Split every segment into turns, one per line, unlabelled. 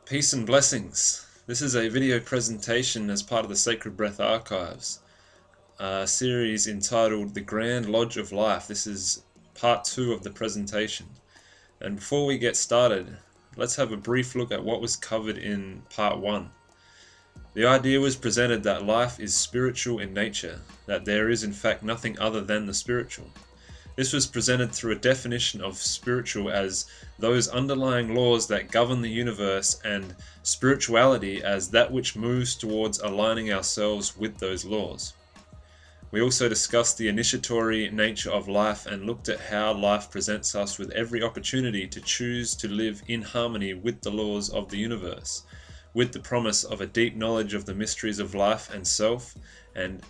Peace and blessings. This is a video presentation as part of the Sacred Breath Archives, a series entitled The Grand Lodge of Life. This is part 2 of the presentation. And before we get started, let's have a brief look at what was covered in part 1. The idea was presented that life is spiritual in nature, that there is in fact nothing other than the spiritual. This was presented through a definition of spiritual as those underlying laws that govern the universe, and spirituality as that which moves towards aligning ourselves with those laws. We also discussed the initiatory nature of life and looked at how life presents us with every opportunity to choose to live in harmony with the laws of the universe, with the promise of a deep knowledge of the mysteries of life and self, and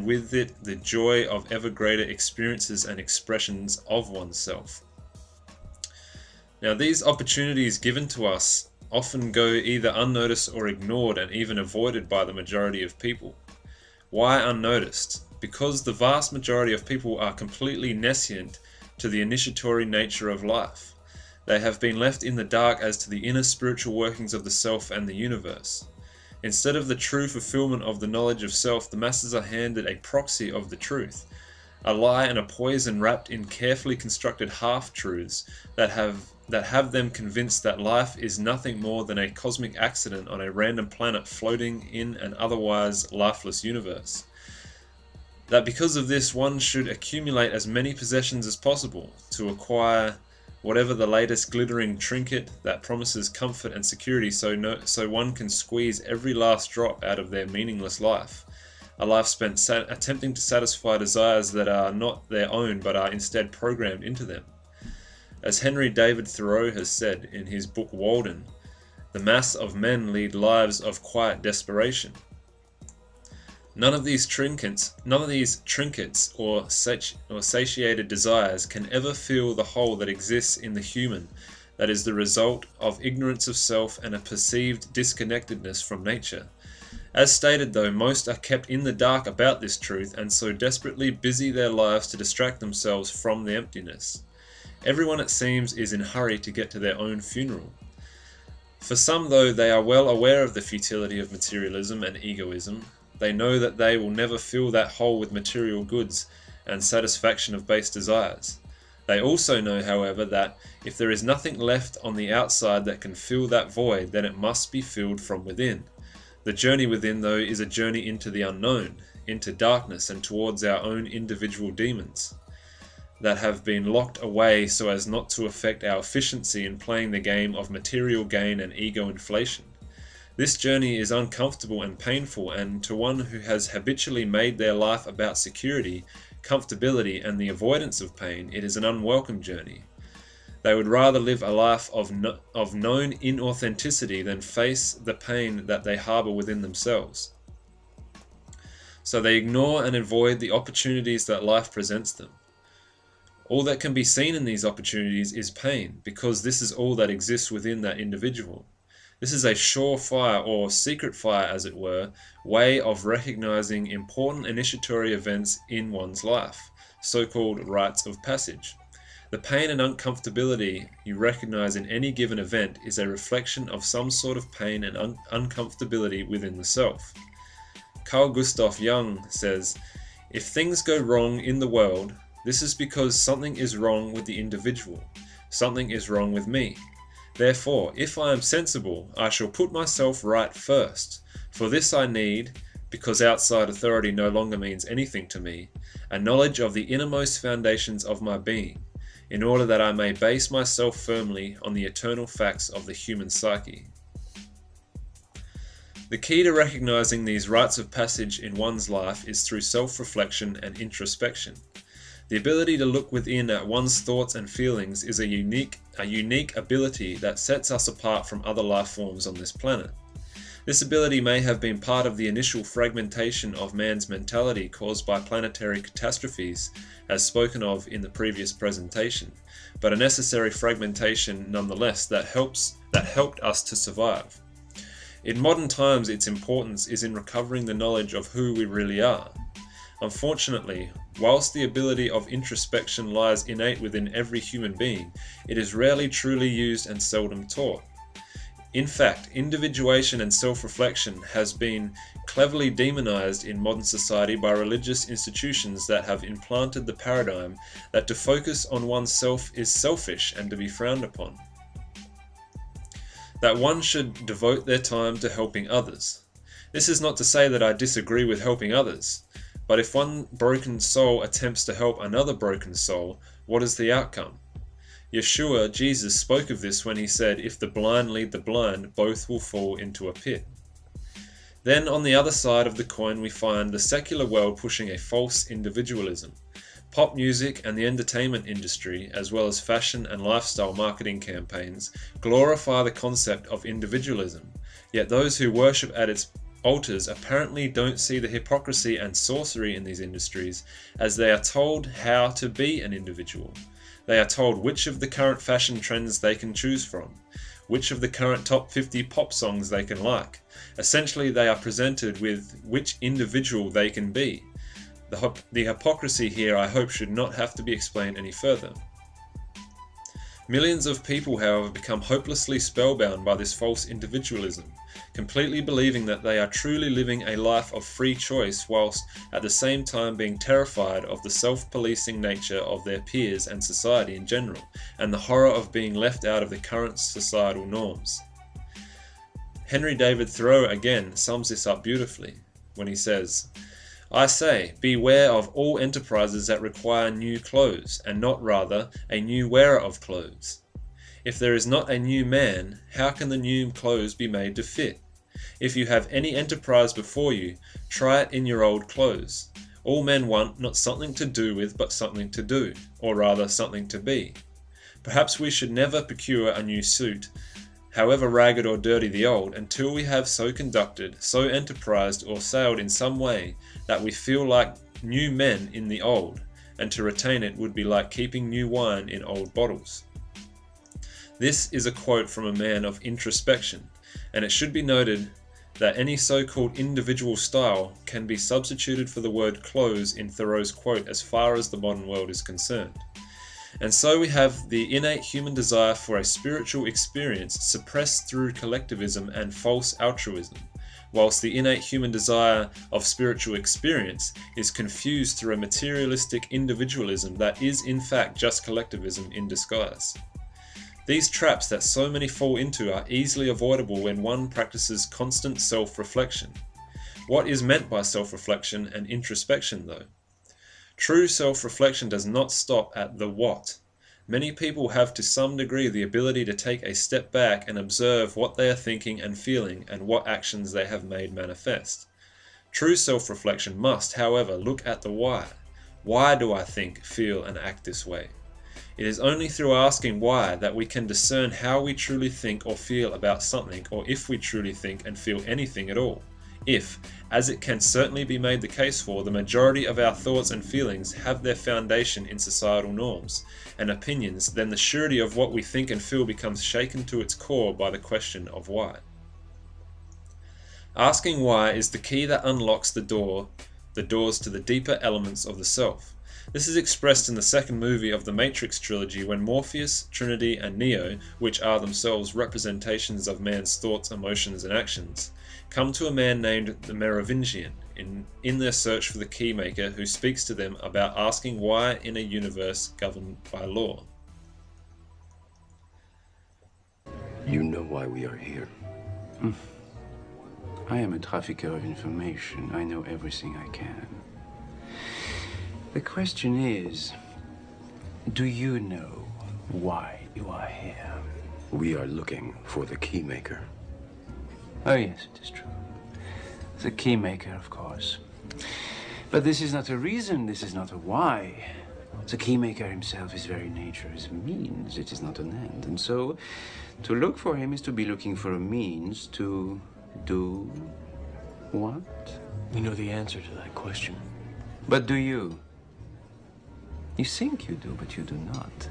with it the joy of ever greater experiences and expressions of oneself. Now, these opportunities given to us often go either unnoticed or ignored and even avoided by the majority of people. Why unnoticed? Because the vast majority of people are completely nescient to the initiatory nature of life. They have been left in the dark as to the inner spiritual workings of the self and the universe. Instead of the true fulfillment of the knowledge of self, the masses are handed a proxy of the truth, a lie and a poison wrapped in carefully constructed half-truths that have them convinced that life is nothing more than a cosmic accident on a random planet floating in an otherwise lifeless universe. That because of this, one should accumulate as many possessions as possible to acquire whatever the latest glittering trinket that promises comfort and security, so one can squeeze every last drop out of their meaningless life. A life spent attempting to satisfy desires that are not their own but are instead programmed into them. As Henry David Thoreau has said in his book Walden, the mass of men lead lives of quiet desperation. None of these trinkets or satiated desires can ever fill the hole that exists in the human, that is the result of ignorance of self and a perceived disconnectedness from nature. As stated though, most are kept in the dark about this truth and so desperately busy their lives to distract themselves from the emptiness. Everyone, it seems, is in a hurry to get to their own funeral. For some, though they are well aware of the futility of materialism and egoism, they know that they will never fill that hole with material goods and satisfaction of base desires. They also know, however, that if there is nothing left on the outside that can fill that void, then it must be filled from within. The journey within, though, is a journey into the unknown, into darkness and towards our own individual demons that have been locked away so as not to affect our efficiency in playing the game of material gain and ego inflation. This journey is uncomfortable and painful, and to one who has habitually made their life about security, comfortability, and the avoidance of pain, it is an unwelcome journey. They would rather live a life of known inauthenticity than face the pain that they harbor within themselves. So they ignore and avoid the opportunities that life presents them. All that can be seen in these opportunities is pain, because this is all that exists within that individual. This is a surefire, or secret fire as it were, way of recognizing important initiatory events in one's life, so-called rites of passage. The pain and uncomfortability you recognize in any given event is a reflection of some sort of pain and uncomfortability within the self. Carl Gustav Jung says, "If things go wrong in the world, this is because something is wrong with the individual. Something is wrong with me. Therefore, if I am sensible, I shall put myself right first. For this I need, because outside authority no longer means anything to me, a knowledge of the innermost foundations of my being, in order that I may base myself firmly on the eternal facts of the human psyche." The key to recognizing these rites of passage in one's life is through self-reflection and introspection. The ability to look within at one's thoughts and feelings is a unique ability that sets us apart from other life forms on this planet. This ability may have been part of the initial fragmentation of man's mentality caused by planetary catastrophes, as spoken of in the previous presentation, but a necessary fragmentation nonetheless that helped us to survive. In modern times, its importance is in recovering the knowledge of who we really are. Unfortunately, whilst the ability of introspection lies innate within every human being, it is rarely truly used and seldom taught. In fact, individuation and self-reflection has been cleverly demonized in modern society by religious institutions that have implanted the paradigm that to focus on oneself is selfish and to be frowned upon. That one should devote their time to helping others. This is not to say that I disagree with helping others, but if one broken soul attempts to help another broken soul, what is the outcome? Yeshua, Jesus, spoke of this when he said, "If the blind lead the blind, both will fall into a pit." Then on the other side of the coin we find the secular world pushing a false individualism. Pop music and the entertainment industry, as well as fashion and lifestyle marketing campaigns, glorify the concept of individualism, yet those who worship at its altars apparently don't see the hypocrisy and sorcery in these industries, as they are told how to be an individual. They are told which of the current fashion trends they can choose from, which of the current top 50 pop songs they can like. Essentially, they are presented with which individual they can be. The hypocrisy here, I hope, should not have to be explained any further. Millions of people, however, become hopelessly spellbound by this false individualism, completely believing that they are truly living a life of free choice whilst at the same time being terrified of the self-policing nature of their peers and society in general, and the horror of being left out of the current societal norms. Henry David Thoreau again sums this up beautifully when he says, "I say, beware of all enterprises that require new clothes, and not rather a new wearer of clothes. If there is not a new man, how can the new clothes be made to fit? If you have any enterprise before you, try it in your old clothes. All men want not something to do with, but something to do, or rather something to be. Perhaps we should never procure a new suit, however ragged or dirty the old, until we have so conducted, so enterprised or sailed in some way, that we feel like new men in the old, and to retain it would be like keeping new wine in old bottles." This is a quote from a man of introspection, and it should be noted that any so-called individual style can be substituted for the word clothes in Thoreau's quote as far as the modern world is concerned. And so we have the innate human desire for a spiritual experience suppressed through collectivism and false altruism, whilst the innate human desire of spiritual experience is confused through a materialistic individualism that is in fact just collectivism in disguise. These traps that so many fall into are easily avoidable when one practices constant self-reflection. What is meant by self-reflection and introspection though? True self-reflection does not stop at the what. Many people have to some degree the ability to take a step back and observe what they are thinking and feeling and what actions they have made manifest. True self-reflection must, however, look at the why. Why do I think, feel, and act this way? It is only through asking why that we can discern how we truly think or feel about something, or if we truly think and feel anything at all. If, as it can certainly be made the case for, the majority of our thoughts and feelings have their foundation in societal norms and opinions, then the surety of what we think and feel becomes shaken to its core by the question of why. Asking why is the key that unlocks the doors to the deeper elements of the self. This is expressed in the second movie of the Matrix trilogy when Morpheus, Trinity, and Neo, which are themselves representations of man's thoughts, emotions, and actions, come to a man named the Merovingian in their search for the Keymaker, who speaks to them about asking why in a universe governed by law.
You know why we are here.
I am a trafficker of information. I know everything I can. The question is, do you know why you are here?
We are looking for the Keymaker.
Oh yes, it is true. The Keymaker, of course. But this is not a reason, this is not a why. The Keymaker himself, his very nature, is a means, it is not an end. And so, to look for him is to be looking for a means to do what?
We know the answer to that question.
But do you? You think you do, but you do not.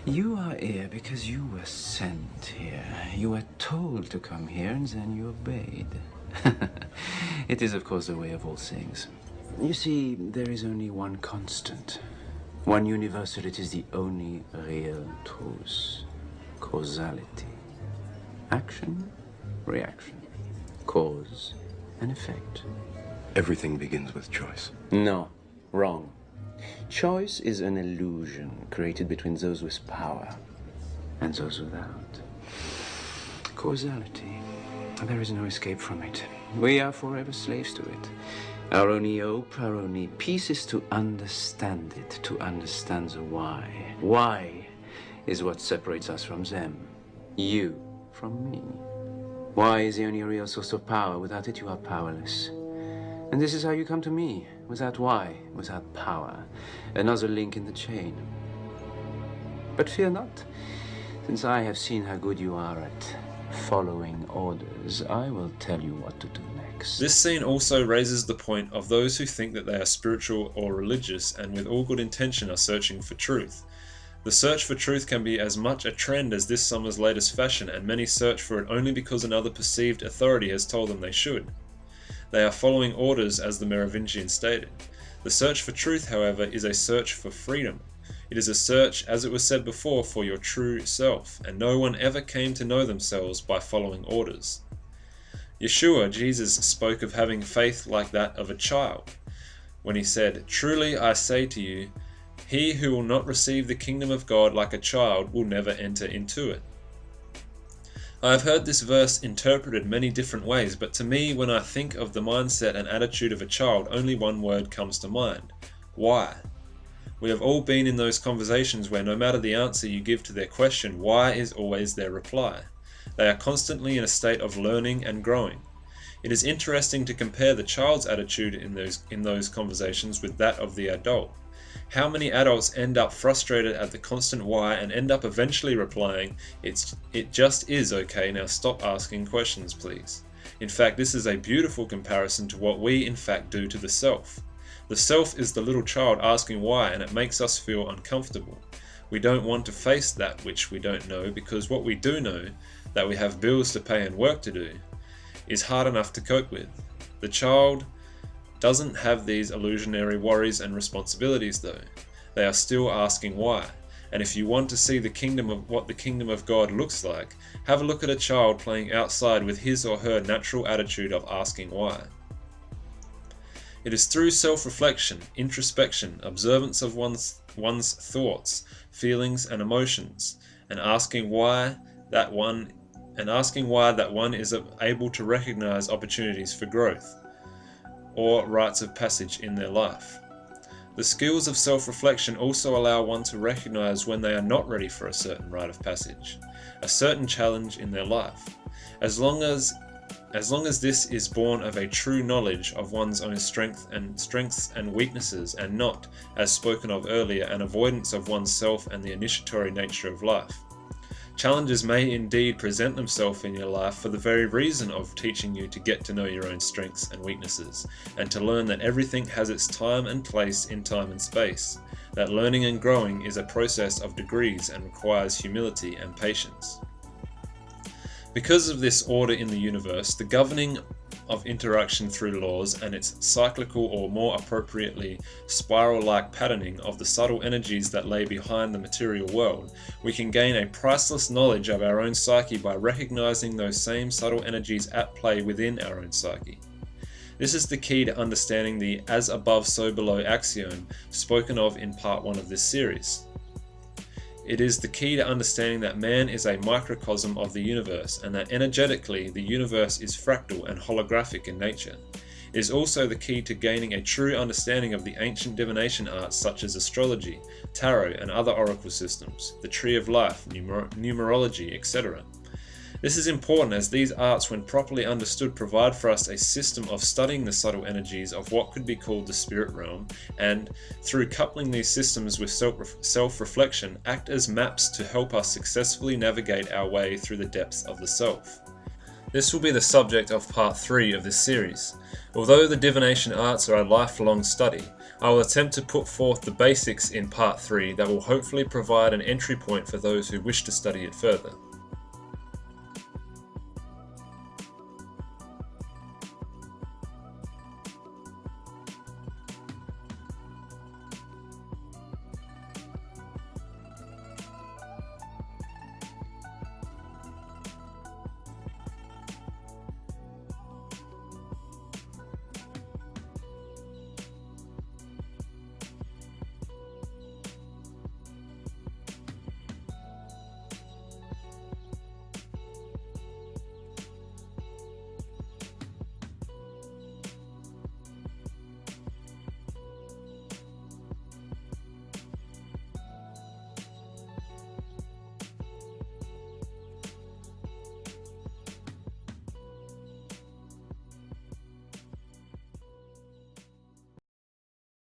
You are here because you were sent here. You were told to come here, and then you obeyed. It is, of course, the way of all things. You see, there is only one constant, one universal. It is the only real truth. Causality. Action reaction, cause and effect.
Everything begins with choice.
No, wrong. Choice is an illusion created between those with power and those without. Causality. There is no escape from it. We are forever slaves to it. Our only hope, our only peace is to understand it, to understand the why. Why is what separates us from them, you from me. Why is the only real source of power. Without it, you are powerless. And this is how you come to me, without why, without power. Another link in the chain. But fear not, since I have seen how good you are at following orders, I will tell you what to do next.
This scene also raises the point of those who think that they are spiritual or religious and with all good intention are searching for truth. The search for truth can be as much a trend as this summer's latest fashion, and many search for it only because another perceived authority has told them they should. They are following orders, as the Merovingian stated. The search for truth, however, is a search for freedom. It is a search, as it was said before, for your true self, and no one ever came to know themselves by following orders. Yeshua, Jesus, spoke of having faith like that of a child, when he said, "Truly I say to you, he who will not receive the kingdom of God like a child will never enter into it." I have heard this verse interpreted many different ways, but to me, when I think of the mindset and attitude of a child, only one word comes to mind: why? We have all been in those conversations where no matter the answer you give to their question, why is always their reply. They are constantly in a state of learning and growing. It is interesting to compare the child's attitude in those conversations with that of the adult. How many adults end up frustrated at the constant why and end up eventually replying, "It just is okay, now stop asking questions please." In fact, this is a beautiful comparison to what we in fact do to the self. The self is the little child asking why, and it makes us feel uncomfortable. We don't want to face that which we don't know, because what we do know, that we have bills to pay and work to do, is hard enough to cope with. The child doesn't have these illusionary worries and responsibilities though. They are still asking why. And if you want to see what the kingdom of God looks like, have a look at a child playing outside with his or her natural attitude of asking why. It is through self-reflection, introspection, observance of one's thoughts, feelings and emotions, and asking why that one is able to recognize opportunities for growth or rites of passage in their life. The skills of self-reflection also allow one to recognize when they are not ready for a certain rite of passage, a certain challenge in their life. As long as this is born of a true knowledge of one's own strengths and weaknesses, and not, as spoken of earlier, an avoidance of oneself and the initiatory nature of life. Challenges may indeed present themselves in your life for the very reason of teaching you to get to know your own strengths and weaknesses, and to learn that everything has its time and place in time and space, that learning and growing is a process of degrees and requires humility and patience. Because of this order in the universe, the governing of interaction through laws and its cyclical, or more appropriately spiral-like patterning of the subtle energies that lay behind the material world, we can gain a priceless knowledge of our own psyche by recognizing those same subtle energies at play within our own psyche. This is the key to understanding the as above so below axiom spoken of in part 1 of this series. It is the key to understanding that man is a microcosm of the universe, and that energetically the universe is fractal and holographic in nature. It is also the key to gaining a true understanding of the ancient divination arts such as astrology, tarot and other oracle systems, the tree of life, numerology, etc. This is important as these arts, when properly understood, provide for us a system of studying the subtle energies of what could be called the spirit realm, and, through coupling these systems with self-reflection, act as maps to help us successfully navigate our way through the depths of the self. This will be the subject of part 3 of this series. Although the divination arts are a lifelong study, I will attempt to put forth the basics in part 3 that will hopefully provide an entry point for those who wish to study it further.